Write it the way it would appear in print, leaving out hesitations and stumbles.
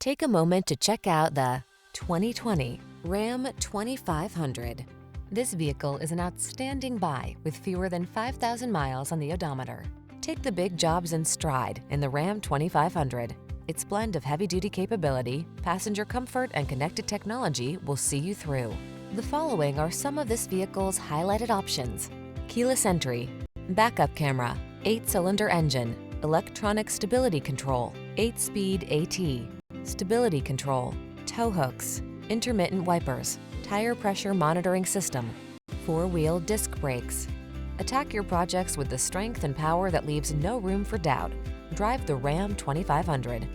Take a moment to check out the 2020 Ram 2500. This vehicle is an outstanding buy with fewer than 5,000 miles on the odometer. Take the big jobs in stride in the Ram 2500. Its blend of heavy-duty capability, passenger comfort, and connected technology will see you through. The following are some of this vehicle's highlighted options: keyless entry, backup camera, 8-cylinder engine, electronic stability control, 8-speed AT, stability control, tow hooks, intermittent wipers, tire pressure monitoring system, 4-wheel disc brakes. Attack your projects with the strength and power that leaves no room for doubt. Drive the Ram 2500.